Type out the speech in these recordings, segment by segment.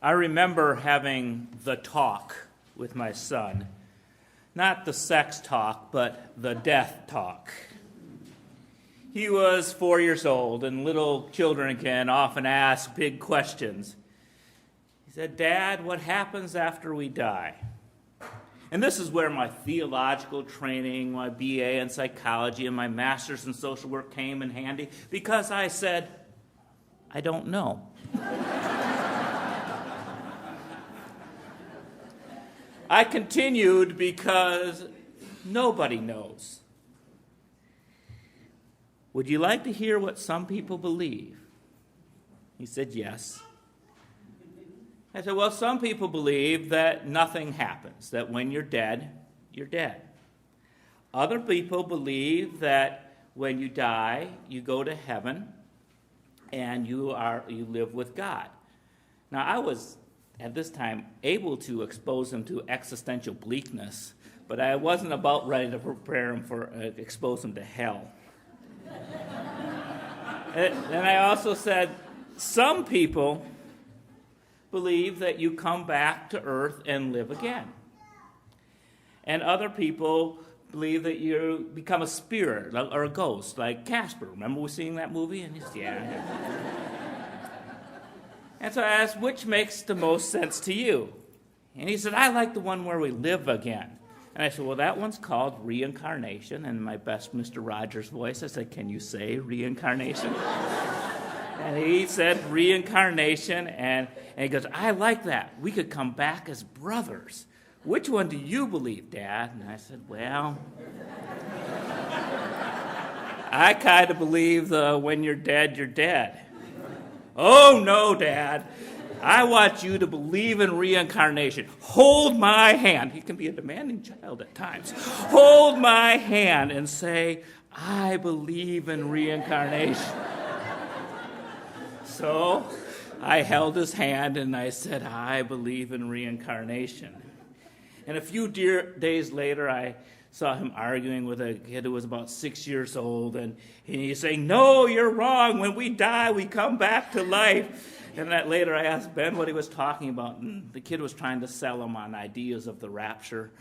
I remember having the talk with my son. Not the sex talk, but the death talk. He was 4 years old, and little children again often ask big questions. He said, "Dad, what happens after we die?" And this is where my theological training, my BA in psychology, and my master's in social work came in handy, because I said, "I don't know." I continued because nobody knows. "Would you like to hear what some people believe?" He said, "Yes." I said, "Well, some people believe that nothing happens, that when you're dead, you're dead. Other people believe that when you die, you go to heaven and you live with God." Now, I was, at this time, able to expose him to existential bleakness, but I wasn't about ready to prepare him for expose him to hell. And I also said, some people believe that you come back to earth and live again. And other people believe that you become a spirit or a ghost, like Casper. Remember we seeing that movie? And he said, yeah. And so I asked, which makes the most sense to you? And he said, "I like the one where we live again." And I said, "Well, that one's called reincarnation." And in my best Mr. Rogers voice, I said, "Can you say reincarnation?" And he said reincarnation, and he goes, "I like that. We could come back as brothers. Which one do you believe, Dad?" And I said, "Well, I kind of believe the when you're dead, you're dead." "Oh, no, Dad. I want you to believe in reincarnation. Hold my hand." He can be a demanding child at times. "Hold my hand and say, 'I believe in reincarnation.'" So I held his hand and I said, "I believe in reincarnation." And a few days later, I saw him arguing with a kid who was about 6 years old, and he's saying, "No, you're wrong. When we die, we come back to life." And that later I asked Ben what he was talking about, and the kid was trying to sell him on ideas of the rapture.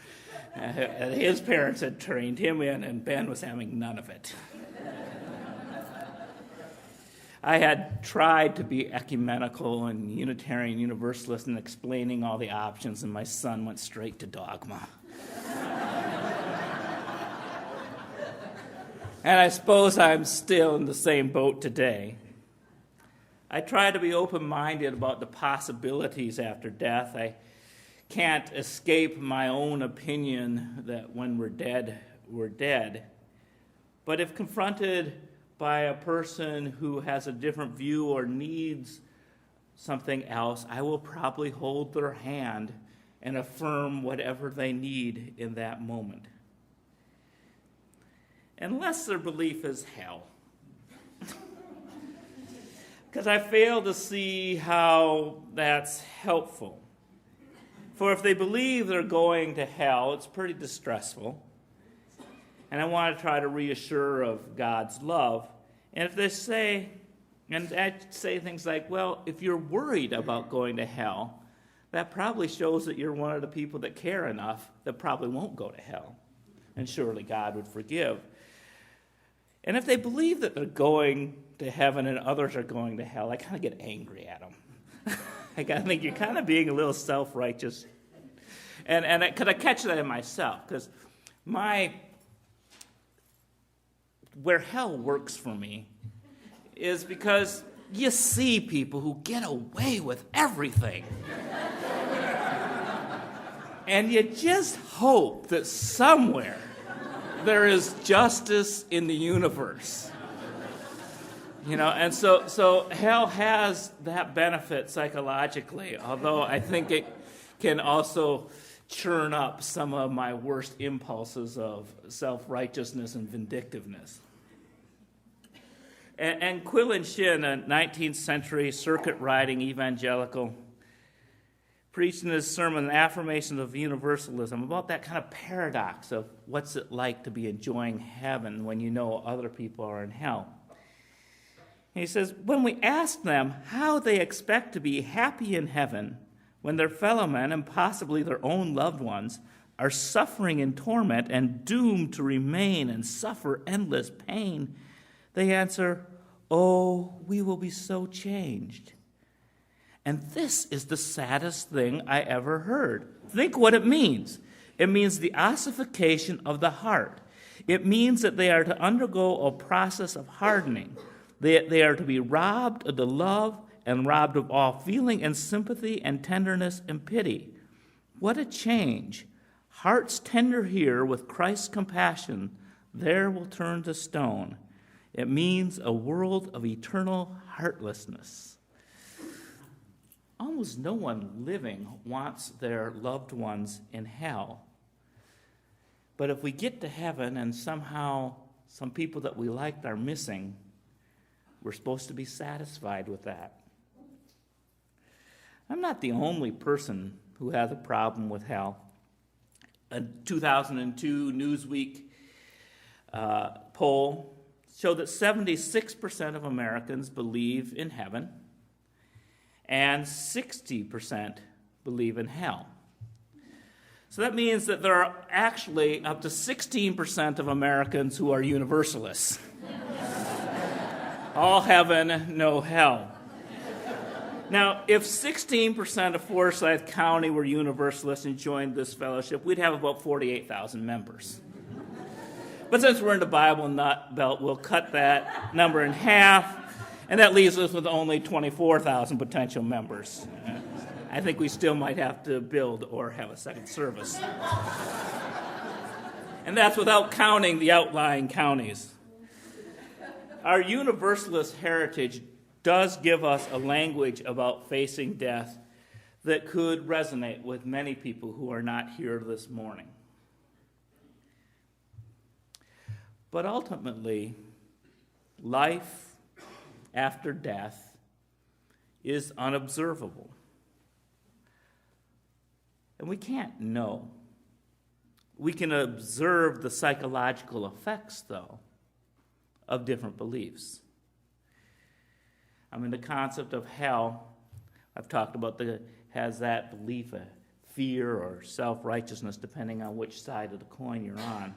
His parents had trained him in, and Ben was having none of it. I had tried to be ecumenical and Unitarian Universalist in explaining all the options, and my son went straight to dogma. And I suppose I'm still in the same boat today. I try to be open-minded about the possibilities after death. I can't escape my own opinion that when we're dead, we're dead. But if confronted by a person who has a different view or needs something else, I will probably hold their hand and affirm whatever they need in that moment. Unless their belief is hell. Because I fail to see how that's helpful. For if they believe they're going to hell, it's pretty distressful. And I want to try to reassure of God's love. And if they say, and I say things like, "Well, if you're worried about going to hell, that probably shows that you're one of the people that care enough that probably won't go to hell. And surely God would forgive." And if they believe that they're going to heaven and others are going to hell, I kind of get angry at them. I think you're kind of being a little self-righteous. And could I catch that in myself? Because where hell works for me is because you see people who get away with everything. And you just hope that somewhere there is justice in the universe. And so hell has that benefit psychologically, although I think it can also churn up some of my worst impulses of self-righteousness and vindictiveness. And Quillen Shin, a 19th century circuit-riding evangelical, preached in his sermon, Affirmations of Universalism, about that kind of paradox of what's it like to be enjoying heaven when you know other people are in hell. And he says, when we ask them how they expect to be happy in heaven, when their fellow men and possibly their own loved ones are suffering in torment and doomed to remain and suffer endless pain, they answer, "Oh, we will be so changed." And this is the saddest thing I ever heard. Think what it means. It means the ossification of the heart. It means that they are to undergo a process of hardening. They are to be robbed of the love and robbed of all feeling and sympathy and tenderness and pity. What a change. Hearts tender here with Christ's compassion, there will turn to stone. It means a world of eternal heartlessness. Almost no one living wants their loved ones in hell. But if we get to heaven and somehow some people that we liked are missing, we're supposed to be satisfied with that. I'm not the only person who has a problem with hell. A 2002 Newsweek poll showed that 76% of Americans believe in heaven and 60% believe in hell. So that means that there are actually up to 16% of Americans who are Universalists. All heaven, no hell. Now, if 16% of Forsyth County were Universalists and joined this fellowship, we'd have about 48,000 members. But since we're in the Bible nut belt, we'll cut that number in half, and that leaves us with only 24,000 potential members. I think we still might have to build or have a second service. And that's without counting the outlying counties. Our Universalist heritage does give us a language about facing death that could resonate with many people who are not here this morning. But ultimately, life after death is unobservable. And we can't know. We can observe the psychological effects, though, of different beliefs. I mean, the concept of hell, I've talked about, has that belief, a fear or self-righteousness, depending on which side of the coin you're on.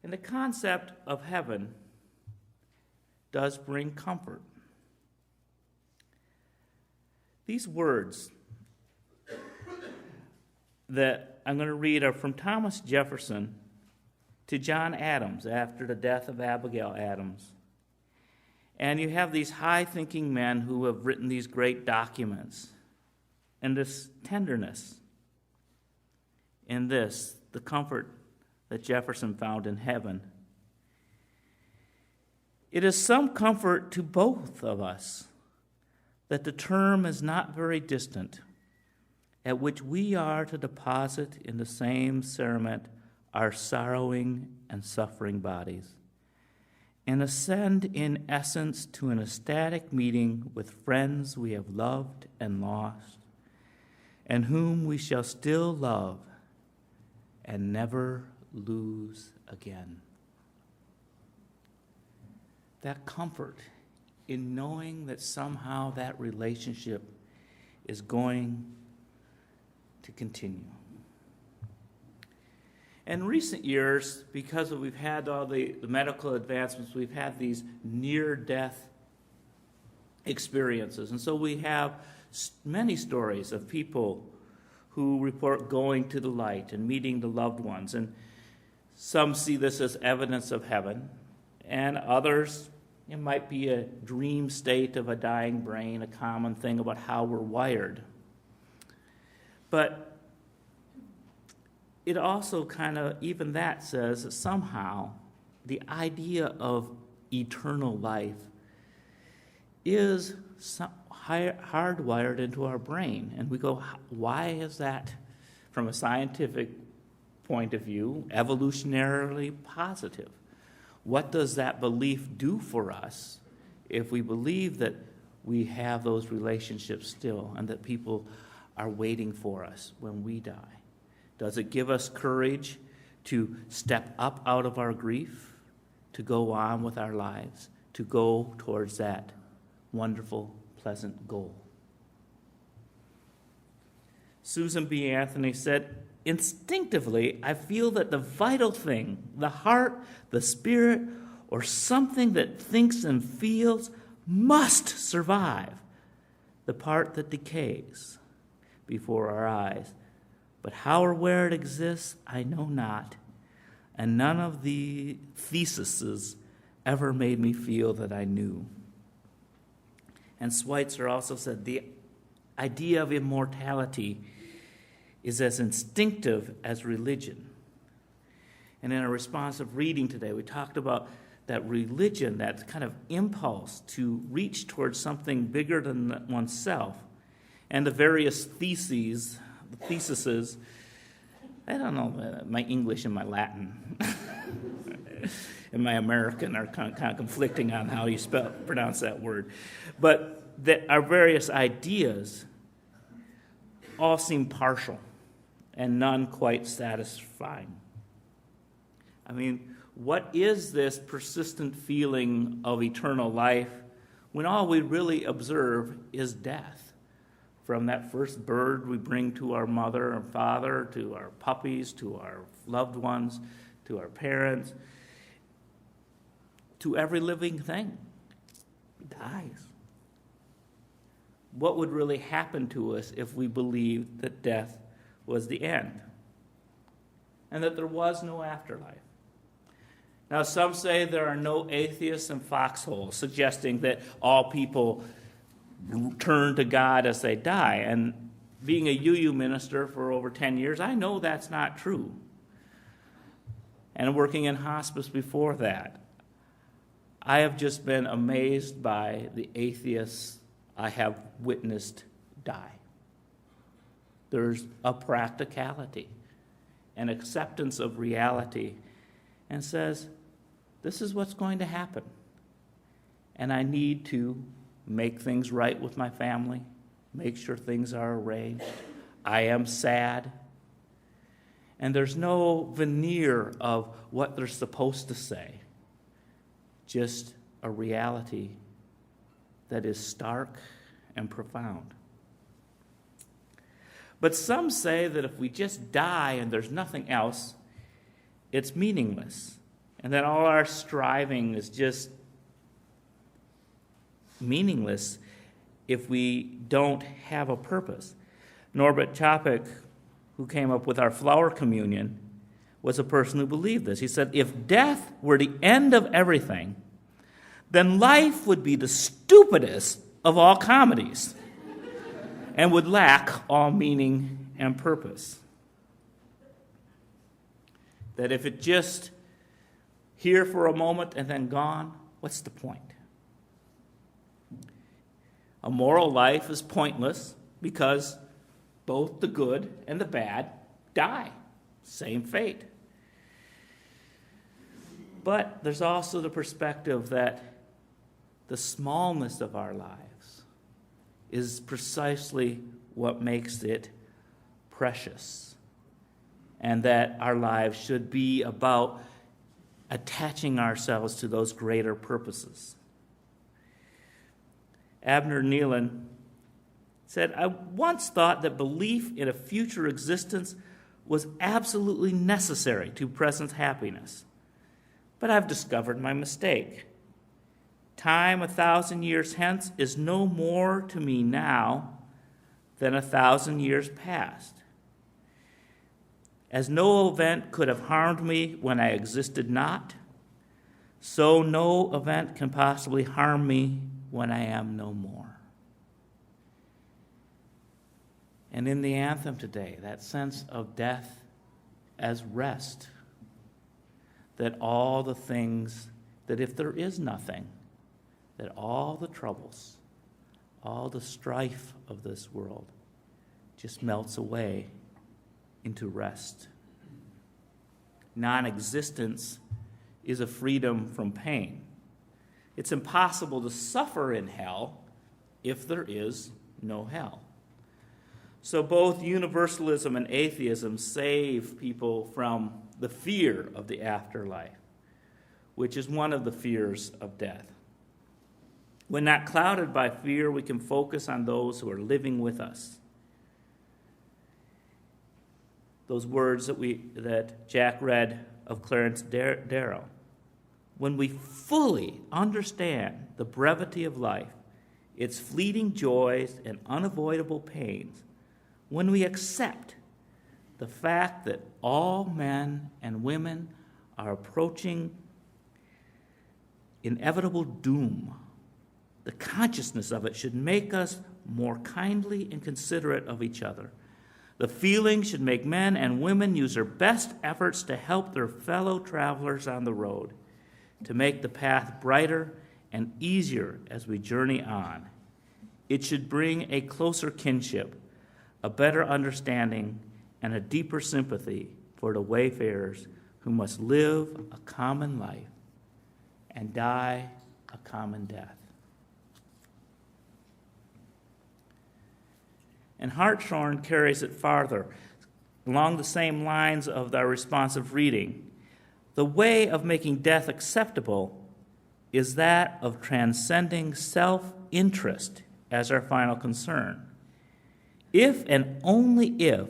And the concept of heaven does bring comfort. These words that I'm going to read are from Thomas Jefferson to John Adams after the death of Abigail Adams. And you have these high-thinking men who have written these great documents. And this tenderness in this, the comfort that Jefferson found in heaven. It is some comfort to both of us that the term is not very distant, at which we are to deposit in the same cerement our sorrowing and suffering bodies, and ascend in essence to an ecstatic meeting with friends we have loved and lost, and whom we shall still love and never lose again. That comfort in knowing that somehow that relationship is going to continue. In recent years, because we've had all the medical advancements, we've had these near-death experiences. And so we have many stories of people who report going to the light and meeting the loved ones. And some see this as evidence of heaven, and others, it might be a dream state of a dying brain, a common thing about how we're wired. But it also kind of, even that says that somehow the idea of eternal life is hardwired into our brain. And we go, why is that, from a scientific point of view, evolutionarily positive? What does that belief do for us if we believe that we have those relationships still and that people are waiting for us when we die? Does it give us courage to step up out of our grief, to go on with our lives, to go towards that wonderful, pleasant goal? Susan B. Anthony said, "Instinctively, I feel that the vital thing, the heart, the spirit, or something that thinks and feels must survive the part that decays before our eyes. But how or where it exists, I know not, and none of the theses ever made me feel that I knew." And Schweitzer also said, "The idea of immortality is as instinctive as religion." And in a responsive reading today, we talked about that religion, that kind of impulse to reach towards something bigger than oneself, and the various theses, I don't know, my English and my Latin and my American are kind of conflicting on how you pronounce that word. But that our various ideas all seem partial and none quite satisfying. I mean, what is this persistent feeling of eternal life when all we really observe is death? From that first bird we bring to our mother and father, to our puppies, to our loved ones, to our parents, to every living thing, dies. What would really happen to us if we believed that death was the end and that there was no afterlife? Now, some say there are no atheists in foxholes, suggesting that all people turn to God as they die. And being a UU minister for over 10 years, I know that's not true. And working in hospice before that, I have just been amazed by the atheists I have witnessed die. There's a practicality, an acceptance of reality, and says, this is what's going to happen. And I need to make things right with my family, make sure things are arranged. I am sad. And there's no veneer of what they're supposed to say, just a reality that is stark and profound. But some say that if we just die and there's nothing else, it's meaningless, and that all our striving is just meaningless if we don't have a purpose. Norbert Chapek, who came up with our flower communion, was a person who believed this. He said, if death were the end of everything, then life would be the stupidest of all comedies and would lack all meaning and purpose. That if it just here for a moment and then gone, what's the point? A moral life is pointless because both the good and the bad die. Same fate. But there's also the perspective that the smallness of our lives is precisely what makes it precious, and that our lives should be about attaching ourselves to those greater purposes. Abner Nealon said, I once thought that belief in a future existence was absolutely necessary to present happiness, but I've discovered my mistake. Time 1,000 years hence is no more to me now than 1,000 years past. As no event could have harmed me when I existed not, so no event can possibly harm me when I am no more. And in the anthem today, that sense of death as rest, that all the things, that if there is nothing, that all the troubles, all the strife of this world just melts away into rest. Non-existence is a freedom from pain. It's impossible to suffer in hell if there is no hell. So both universalism and atheism save people from the fear of the afterlife, which is one of the fears of death. When not clouded by fear, we can focus on those who are living with us. those words that Jack read of Clarence Darrow. When we fully understand the brevity of life, its fleeting joys and unavoidable pains, when we accept the fact that all men and women are approaching inevitable doom, the consciousness of it should make us more kindly and considerate of each other. The feeling should make men and women use their best efforts to help their fellow travelers on the road, to make the path brighter and easier as we journey on. It should bring a closer kinship, a better understanding, and a deeper sympathy for the wayfarers who must live a common life and die a common death. And Hartshorne carries it farther, along the same lines of our responsive reading. The way of making death acceptable is that of transcending self-interest as our final concern. If and only if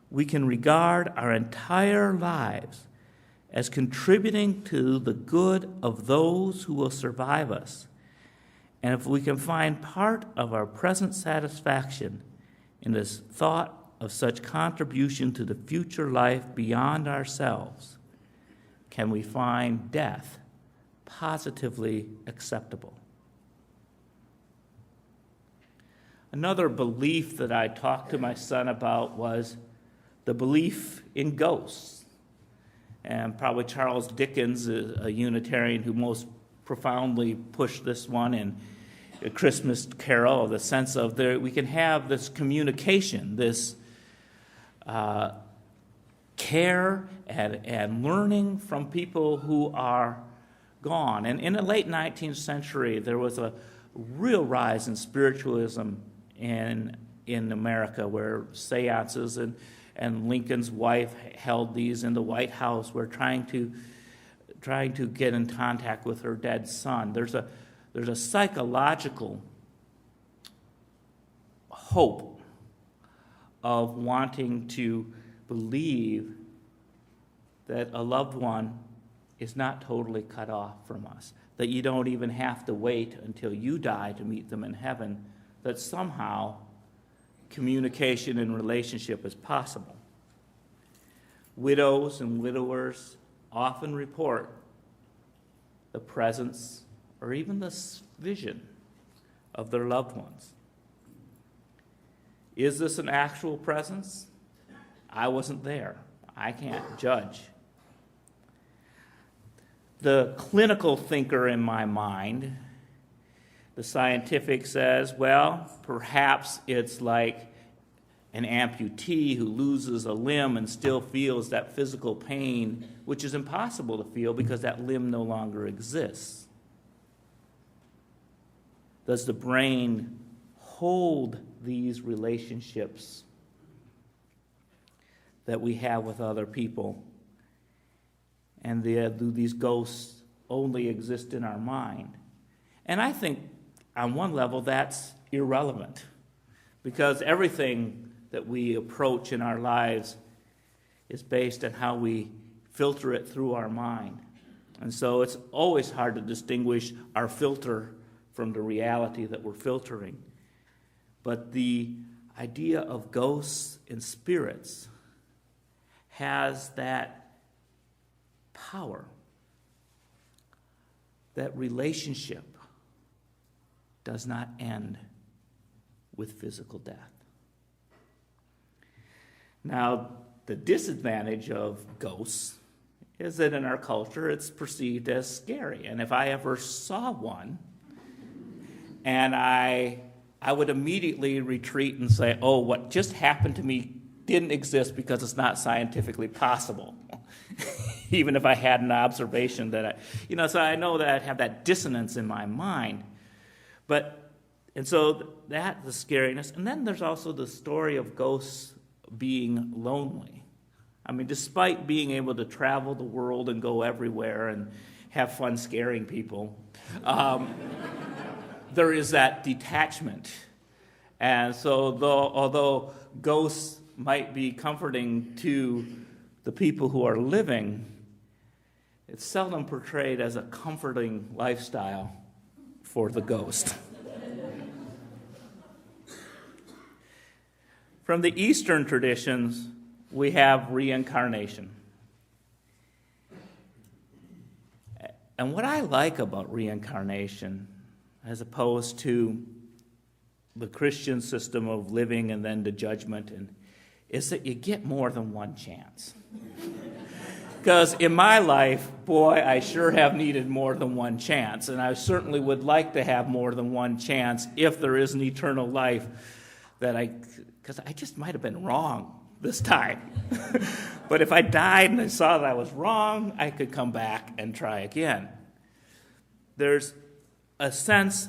we can regard our entire lives as contributing to the good of those who will survive us, and if we can find part of our present satisfaction in this thought of such contribution to the future life beyond ourselves, can we find death positively acceptable. Another belief that I talked to my son about was the belief in ghosts. And probably Charles Dickens, a Unitarian who most profoundly pushed this one in A Christmas Carol, the sense of we can have this communication, this care and learning from people who are gone. And in the late 19th century, there was a real rise in spiritualism in America, where seances and Lincoln's wife held these in the White House, were trying to get in contact with her dead son. There's a psychological hope of wanting to believe that a loved one is not totally cut off from us, that you don't even have to wait until you die to meet them in heaven, that somehow communication and relationship is possible. Widows and widowers often report the presence or even the vision of their loved ones. Is this an actual presence? I wasn't there. I can't judge. The clinical thinker in my mind, the scientific, says, well, perhaps it's like an amputee who loses a limb and still feels that physical pain, which is impossible to feel because that limb no longer exists. Does the brain hold these relationships that we have with other people? And do these ghosts only exist in our mind? And I think on one level that's irrelevant, because everything that we approach in our lives is based on how we filter it through our mind. And so it's always hard to distinguish our filter from the reality that we're filtering. But the idea of ghosts and spirits has that power, that relationship does not end with physical death. Now, the disadvantage of ghosts is that in our culture it's perceived as scary. And if I ever saw one, and I would immediately retreat and say, oh, what just happened to me didn't exist because it's not scientifically possible. Even if I had an observation that so I know that I'd have that dissonance in my mind. And so that, the scariness. And then there's also the story of ghosts being lonely. I mean, despite being able to travel the world and go everywhere and have fun scaring people, there is that detachment. And so although ghosts might be comforting to the people who are living, it's seldom portrayed as a comforting lifestyle for the ghost. From the Eastern traditions, we have reincarnation. And what I like about reincarnation, as opposed to the Christian system of living and then to judgment, is that you get more than one chance. Because in my life, boy, I sure have needed more than one chance. And I certainly would like to have more than one chance if there is an eternal life because I just might have been wrong this time. But if I died and I saw that I was wrong, I could come back and try again. There's a sense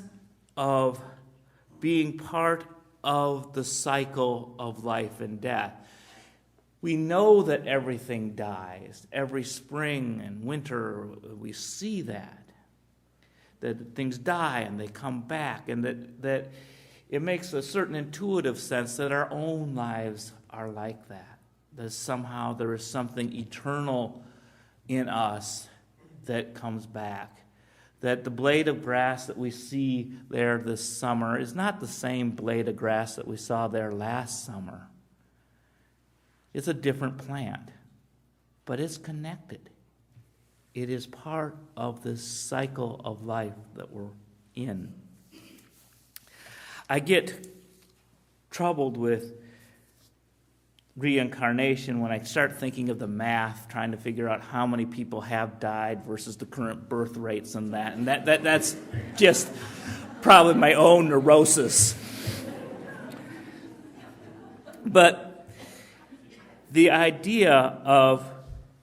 of being part of the cycle of life and death. We know that everything dies. Every spring and winter, we see that things die and they come back, and that it makes a certain intuitive sense that our own lives are like that. That somehow there is something eternal in us that comes back. That the blade of grass that we see there this summer is not the same blade of grass that we saw there last summer. It's a different plant, but it's connected. It is part of this cycle of life that we're in. I get troubled with reincarnation when I start thinking of the math, trying to figure out how many people have died versus the current birth rates and that. And that's just probably my own neurosis. But the idea of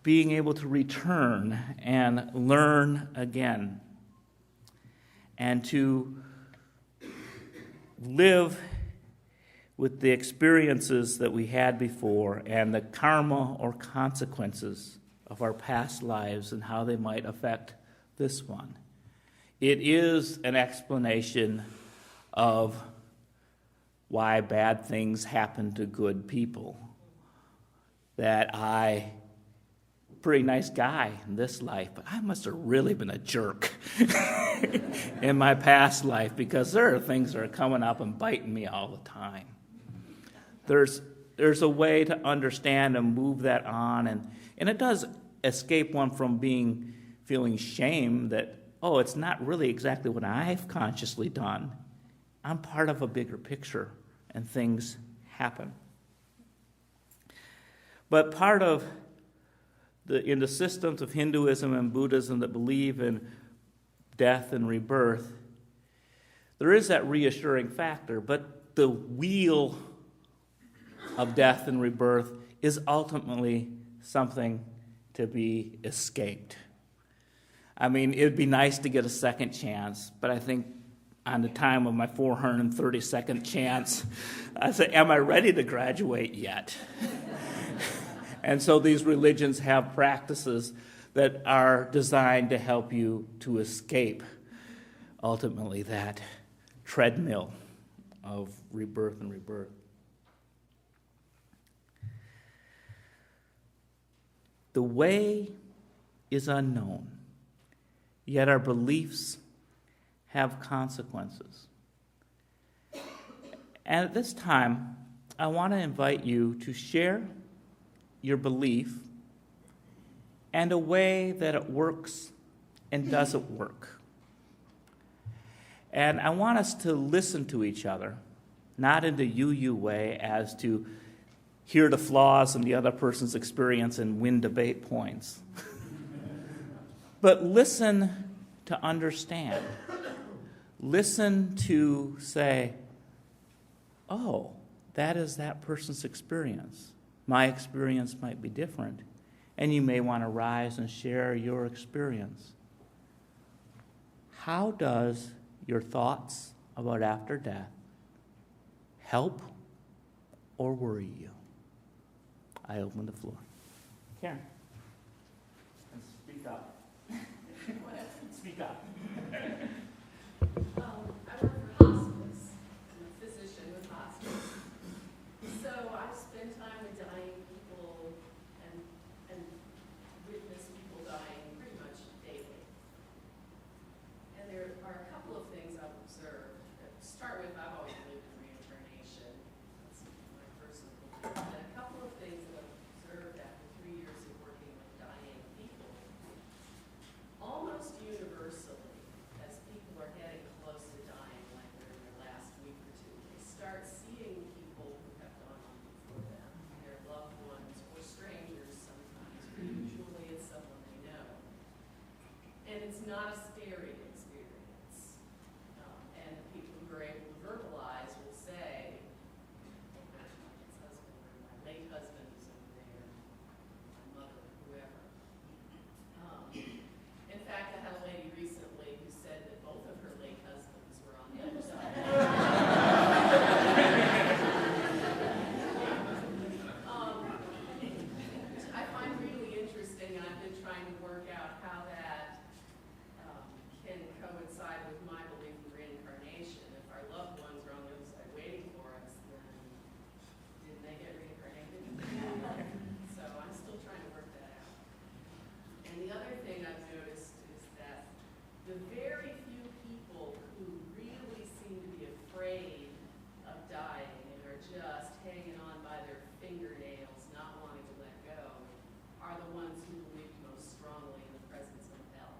being able to return and learn again and to live with the experiences that we had before and the karma or consequences of our past lives and how they might affect this one. It is an explanation of why bad things happen to good people. That pretty nice guy in this life, but I must have really been a jerk in my past life, because there are things that are coming up and biting me all the time. There's a way to understand and move that on, and it does escape one from feeling shame that, oh, it's not really exactly what I've consciously done. I'm part of a bigger picture, and things happen. But part of in the systems of Hinduism and Buddhism that believe in death and rebirth, there is that reassuring factor, but the wheel of death and rebirth is ultimately something to be escaped. I mean, it would be nice to get a second chance, but I think on the time of my 432nd chance, I say, am I ready to graduate yet? And so these religions have practices that are designed to help you to escape, ultimately, that treadmill of rebirth and rebirth. The way is unknown, yet our beliefs have consequences. And at this time, I want to invite you to share your belief and a way that it works and doesn't work. And I want us to listen to each other, not in the you way as to hear the flaws in the other person's experience and win debate points. But listen to understand. Listen to say, oh, that is that person's experience. My experience might be different, and you may want to rise and share your experience. How does your thoughts about after death help or worry you? I open the floor. Karen. Speak up. Speak up. I work for hospice. I'm a physician with hospice. So I spend spend time with dying people and witness people dying pretty much daily. And there are a couple of things I've observed. To start with, I've always believed in reincarnation. That's my personal belief. And a couple of things that I've observed after 3 years of working with dying people. Almost universally, as people are getting close to dying, like they're in their last week or two, they start seeing people who have gone on before them, their loved ones, or strangers sometimes, but usually it's someone they know. And it's not a scary experience. And the people who are able to verbalize will say, oh, there's my ex-husband, or my late husband is over there, my mother, whoever. In fact, I had a lady recently who said that both of her late husbands were on the other side. I find really interesting, and I've been trying to work out how that can coincide with my belief in reincarnation. If our loved ones are on the other side waiting for us, then didn't they get reincarnated? So I'm still trying to work that out. And the other thing I've noticed is that the very few people who really seem to be afraid of dying and are just hanging on by their fingernails, not wanting to let go, are the ones who believe most strongly in the presence of hell.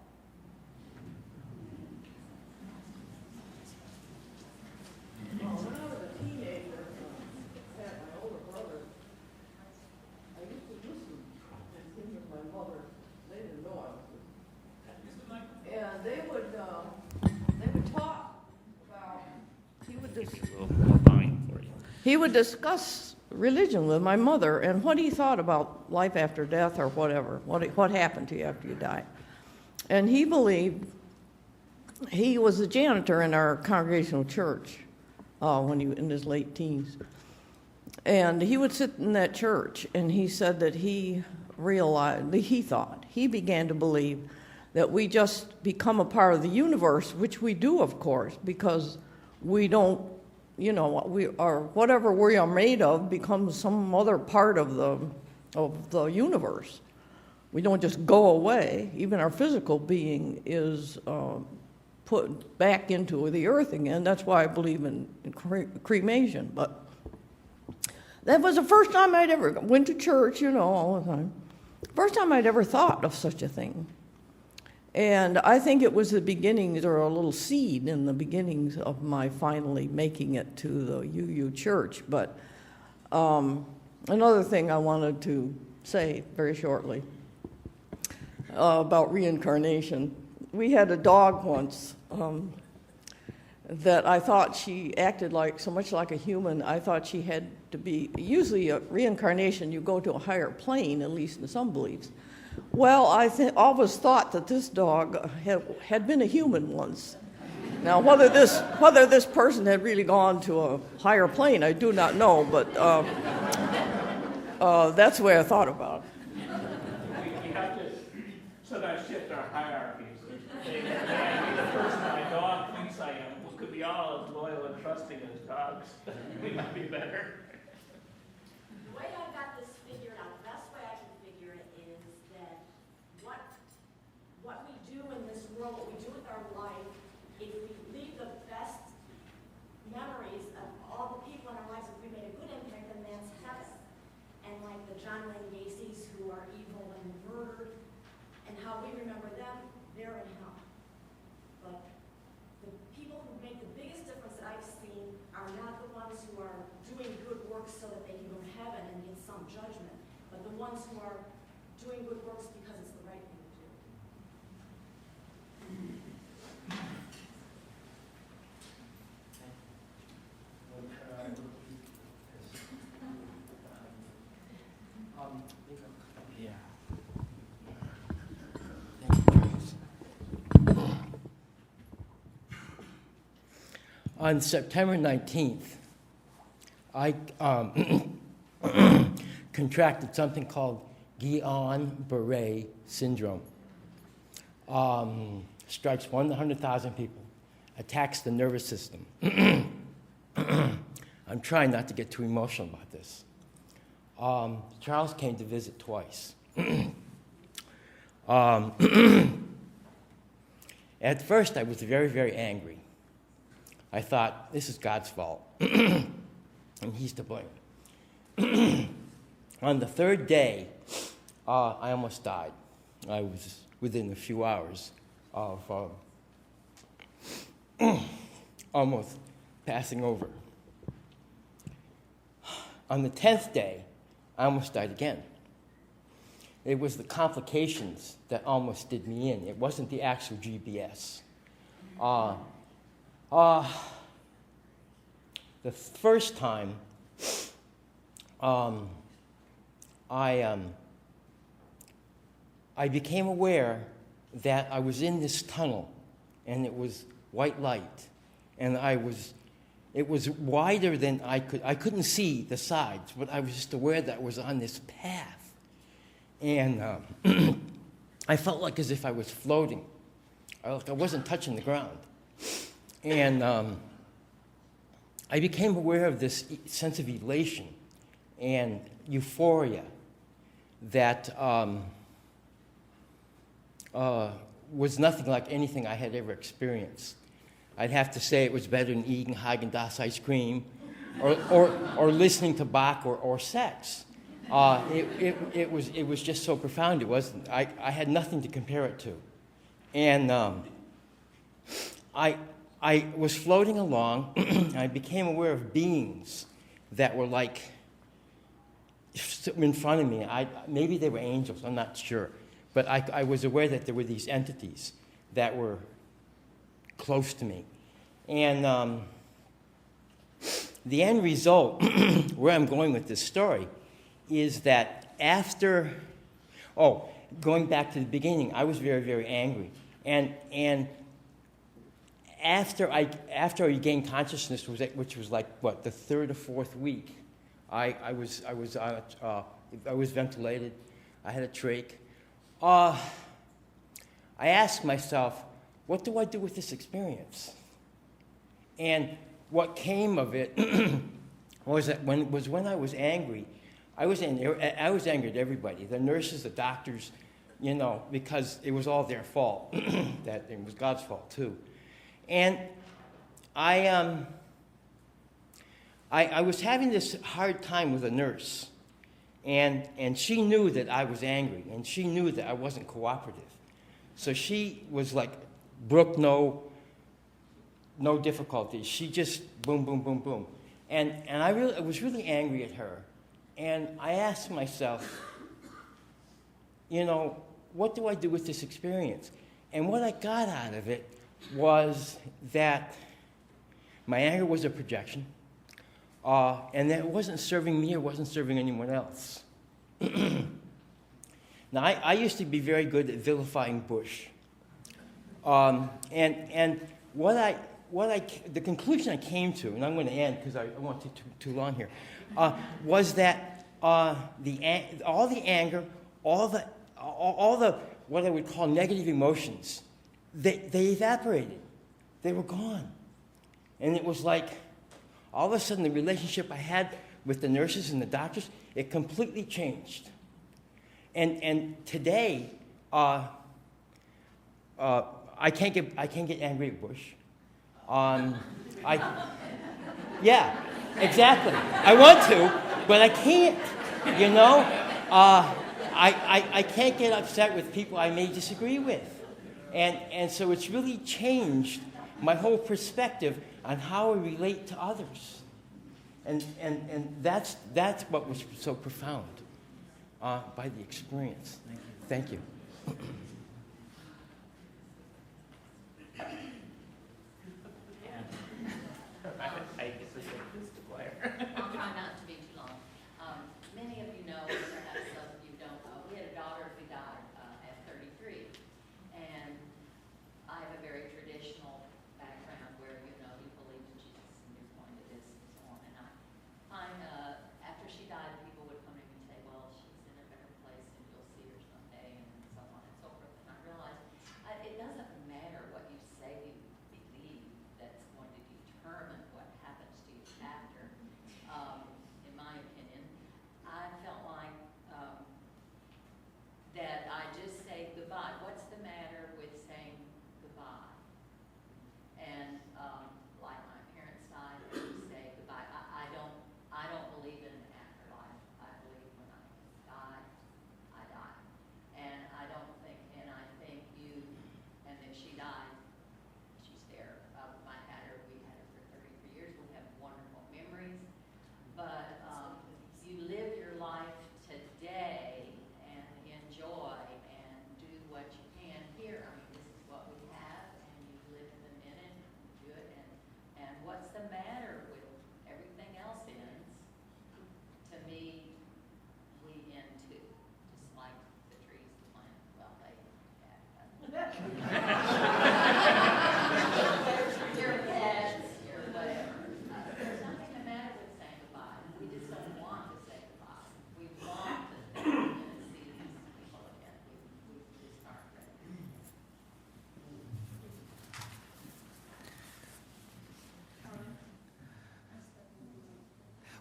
When I was a teenager, I had my older brother. I used to listen and sing with my mother. They didn't know I was listening. And they would talk about. He would discuss religion with my mother and what he thought about life after death or whatever. What happened to you after you die? And he believed. He was a janitor in our congregational church when he was in his late teens. And he would sit in that church, and he said that he began to believe that we just become a part of the universe, which we do, of course, because we don't, whatever we are made of becomes some other part of the universe. We don't just go away. Even our physical being is put back into the earth again. That's why I believe in cremation. But that was the first time I'd ever went to church, all the time. First time I'd ever thought of such a thing. And I think it was the beginnings, or a little seed in the beginnings of my finally making it to the UU church. But another thing I wanted to say very shortly about reincarnation. We had a dog once that I thought she acted so much like a human. I thought she had to be, usually a reincarnation, you go to a higher plane, at least in some beliefs. Well, I always thought that this dog had been a human once. Now, whether this person had really gone to a higher plane, I do not know, but that's the way I thought about it. We have to sometimes shift our hierarchies. Say, man, the person my dog thinks I am could be all as loyal and trusting as dogs. We might be better. The way I got this figured out, the best way I can figure it is that what we do in this world, what we do with our life, if we leave the best memories of all the people in our lives, if we made a good impact, then that's heaven. And like the John Wayne Gacy's who are evil and murdered, and how we remember them, they're in hell. But the people who make the biggest difference that I've seen are not the ones who are doing good works so that they can go to heaven and get some judgment, but the ones who are doing good works because it's the right thing to do. On September 19th, I contracted something called Guillain-Barré syndrome. Strikes 1 in 100,000 people, attacks the nervous system. I'm trying not to get too emotional about this. Charles came to visit twice. At first, I was very, very angry. I thought, this is God's fault, and he's to blame. On the third day, I almost died. I was within a few hours of almost passing over. On the 10th day, I almost died again. It was the complications that almost did me in. It wasn't the actual GBS. The first time, I became aware that I was in this tunnel, and it was white light, and it was wider than I couldn't see the sides, but I was just aware that I was on this path. And I felt like as if I was floating. I wasn't touching the ground. And I became aware of this sense of elation and euphoria that was nothing like anything I had ever experienced. I'd have to say it was better than eating Haagen-Dazs ice cream or listening to Bach or sex. It was just so profound. It wasn't. I had nothing to compare it to, and I was floating along. And I became aware of beings that were like in front of me. Maybe they were angels. I'm not sure, but I was aware that there were these entities that were close to me, and the end result, where I'm going with this story, is that going back to the beginning, I was very, very angry. And after I regained consciousness, which was like, what, the third or fourth week, I was ventilated. I had a trach. I asked myself, what do I do with this experience? And what came of it was when I was angry, I was angry at everybody, the nurses, the doctors, because it was all their fault. That it was God's fault too. And I was having this hard time with a nurse, and she knew that I was angry, and she knew that I wasn't cooperative. So she was like, Brooke, no difficulties. She just boom, boom, boom, boom. And I was really angry at her. And I asked myself, what do I do with this experience? And what I got out of it was that my anger was a projection, and that it wasn't serving me or wasn't serving anyone else. Now, I used to be very good at vilifying Bush. And the conclusion I came to, and I'm going to end because I won't take too long here, was that all the anger, all the what I would call negative emotions, they evaporated. They were gone. And it was like, all of a sudden, the relationship I had with the nurses and the doctors, it completely changed. And today, I can't get angry at Bush. Yeah, exactly. I want to, but I can't. I can't get upset with people I may disagree with, and so it's really changed my whole perspective on how I relate to others, and that's what was so profound by the experience. Thank you. I'll try not to be too long. Many of you know, perhaps some of you don't know, we had a daughter who died at 33. And I have a very traditional background where, he believed in Jesus and he was going to this and so on. And I find after she died, people would come to me and say, well, she's in a better place and you'll see her someday and so on and so forth.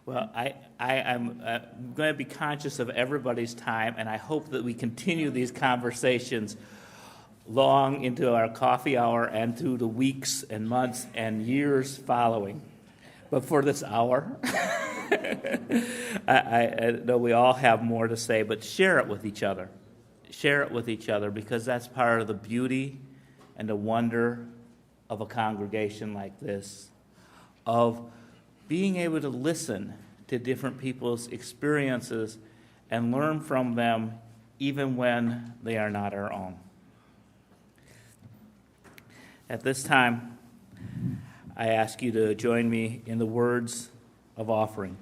Well, I'm going to be conscious of everybody's time, and I hope that we continue these conversations long into our coffee hour and through the weeks and months and years following. But for this hour, I know we all have more to say, but share it with each other. Share it with each other, because that's part of the beauty and the wonder of a congregation like this, of being able to listen to different people's experiences and learn from them even when they are not our own. At this time, I ask you to join me in the words of offering.